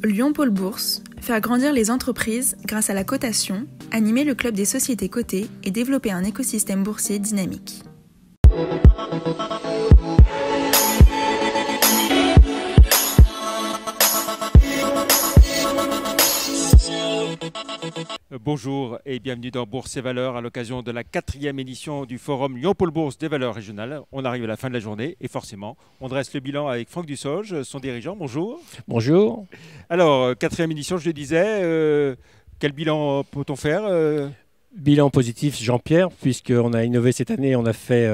Lyon Pôle Bourse, faire grandir les entreprises grâce à la cotation, animer le club des sociétés cotées et développer un écosystème boursier dynamique. Bonjour et bienvenue dans Bourse et Valeurs à l'occasion de la 4e édition du forum Lyon Pôle Bourse des valeurs régionales. On arrive à la fin de la journée et forcément, on dresse le bilan avec Franck Dussoge, son dirigeant. Bonjour. Bonjour. Alors, 4e édition, je le disais, quel bilan peut-on faire Bilan positif, Jean-Pierre, puisqu'on a innové cette année, on a fait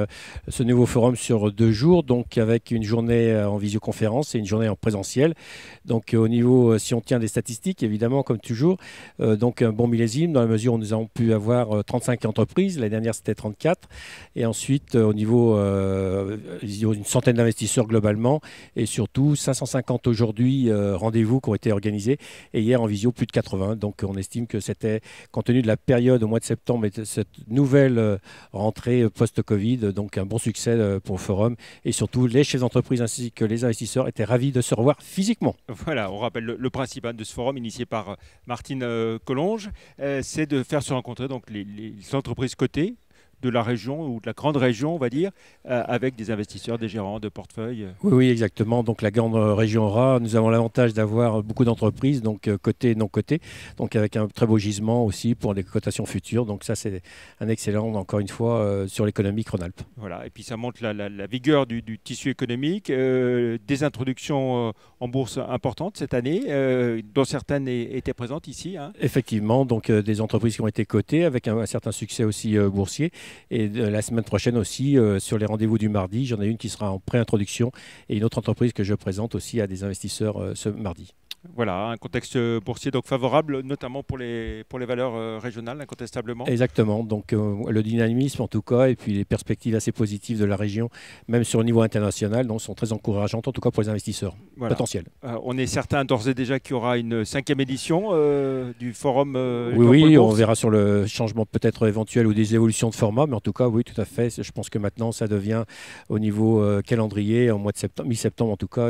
ce nouveau forum sur 2 jours, donc avec une journée en visioconférence et une journée en présentiel. Donc au niveau, si on tient des statistiques, évidemment, comme toujours, donc un bon millésime dans la mesure où nous avons pu avoir 35 entreprises, l'année dernière c'était 34, et ensuite au niveau, une centaine d'investisseurs globalement, et surtout 550 aujourd'hui rendez-vous qui ont été organisés, et hier en visio plus de 80, donc on estime que c'était, compte tenu de la période au mois de septembre et cette nouvelle rentrée post-Covid, donc un bon succès pour le forum, et surtout les chefs d'entreprise ainsi que les investisseurs étaient ravis de se revoir physiquement. Voilà, on rappelle le principe de ce forum initié par Martine Collonges, c'est de faire se rencontrer donc les entreprises cotées de la région ou de la grande région, on va dire, avec des investisseurs, des gérants de portefeuille. Oui, exactement. Donc la grande région aura, nous avons l'avantage d'avoir beaucoup d'entreprises, donc cotées et non cotées, donc avec un très beau gisement aussi pour les cotations futures. Donc ça, c'est un excellent, encore une fois, sur l'économie Rhône-Alpes. Voilà, et puis ça montre la vigueur du tissu économique, des introductions en bourse importantes cette année, dont certaines étaient présentes ici. Hein. Effectivement, donc des entreprises qui ont été cotées avec un certain succès aussi boursier. Et la semaine prochaine aussi, sur les rendez-vous du mardi, j'en ai une qui sera en pré-introduction et une autre entreprise que je présente aussi à des investisseurs ce mardi. Voilà, un contexte boursier donc favorable, notamment pour les valeurs régionales, incontestablement. Exactement, donc le dynamisme en tout cas, et puis les perspectives assez positives de la région, même sur le niveau international, donc, sont très encourageantes, en tout cas pour les investisseurs potentiels. On est certain d'ores et déjà qu'il y aura une 5e édition du forum. Oui, on verra sur le changement peut-être éventuel ou des évolutions de format, mais en tout cas, oui, tout à fait. Je pense que maintenant, ça devient au niveau calendrier, en mois de septembre, mi-septembre en tout cas,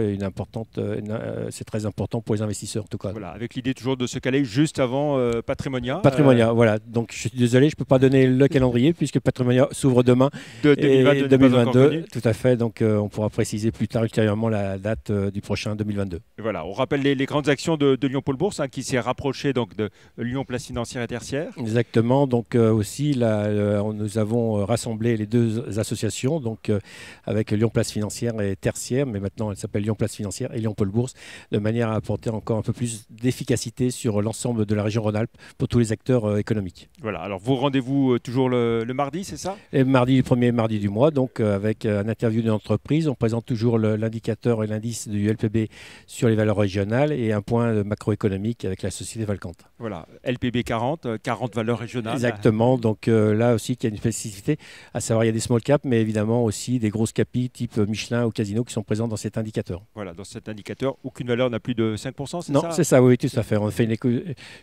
c'est très important pour les investisseurs en tout cas. Voilà, avec l'idée toujours de se caler juste avant Patrimonia. Patrimonia, voilà. Donc je suis désolé, je ne peux pas donner le calendrier puisque Patrimonia s'ouvre demain. De 2022. Tout à fait. Donc on pourra préciser plus tard ultérieurement la date du prochain 2022. Et voilà, on rappelle les grandes actions de Lyon Pôle Bourse qui s'est rapproché donc de Lyon Place Financière et Tertiaire. Exactement. Donc aussi nous avons rassemblé les 2 associations, donc avec Lyon Place Financière et Tertiaire, mais maintenant elle s'appelle Lyon Place Financière et Lyon Pôle Bourse, de manière à apporter encore un peu plus d'efficacité sur l'ensemble de la région Rhône-Alpes pour tous les acteurs économiques. Voilà, alors vos rendez-vous toujours le mardi, c'est ça? Et mardi, le premier mardi du mois, donc avec un interview d'une entreprise. On présente toujours l'indicateur et l'indice du LPB sur les valeurs régionales et un point macroéconomique avec la société Valcante. Voilà, LPB 40 valeurs régionales. Exactement, donc là aussi il y a une spécificité, à savoir il y a des small caps, mais évidemment aussi des grosses capis type Michelin ou Casino qui sont présents dans cet indicateur. Voilà, dans cet indicateur, aucune valeur n'a plus de 5%. Non, c'est ça, oui, tout à fait. On fait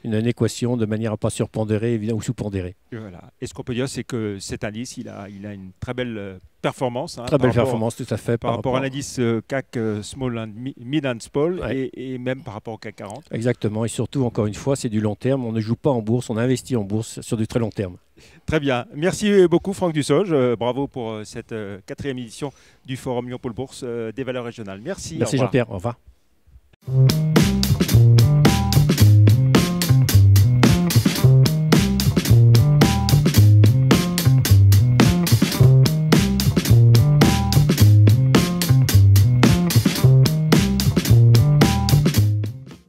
une équation de manière à ne pas surpondérer ou sous-pondérer. Voilà. Et ce qu'on peut dire, c'est que cet indice, il a une très belle performance. Très belle performance, tout à fait. Par rapport à l'indice CAC Small and Mid and Small, ouais. et même par rapport au CAC 40. Exactement. Et surtout, encore une fois, c'est du long terme. On ne joue pas en bourse, on investit en bourse sur du très long terme. Très bien. Merci beaucoup, Franck Dussoge. Bravo pour cette 4e édition du Forum Lyon Pôle Bourse des valeurs régionales. Merci. Merci Jean-Pierre. Au revoir.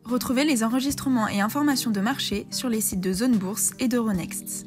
Retrouvez les enregistrements et informations de marché sur les sites de Zone Bourse et d'Euronext.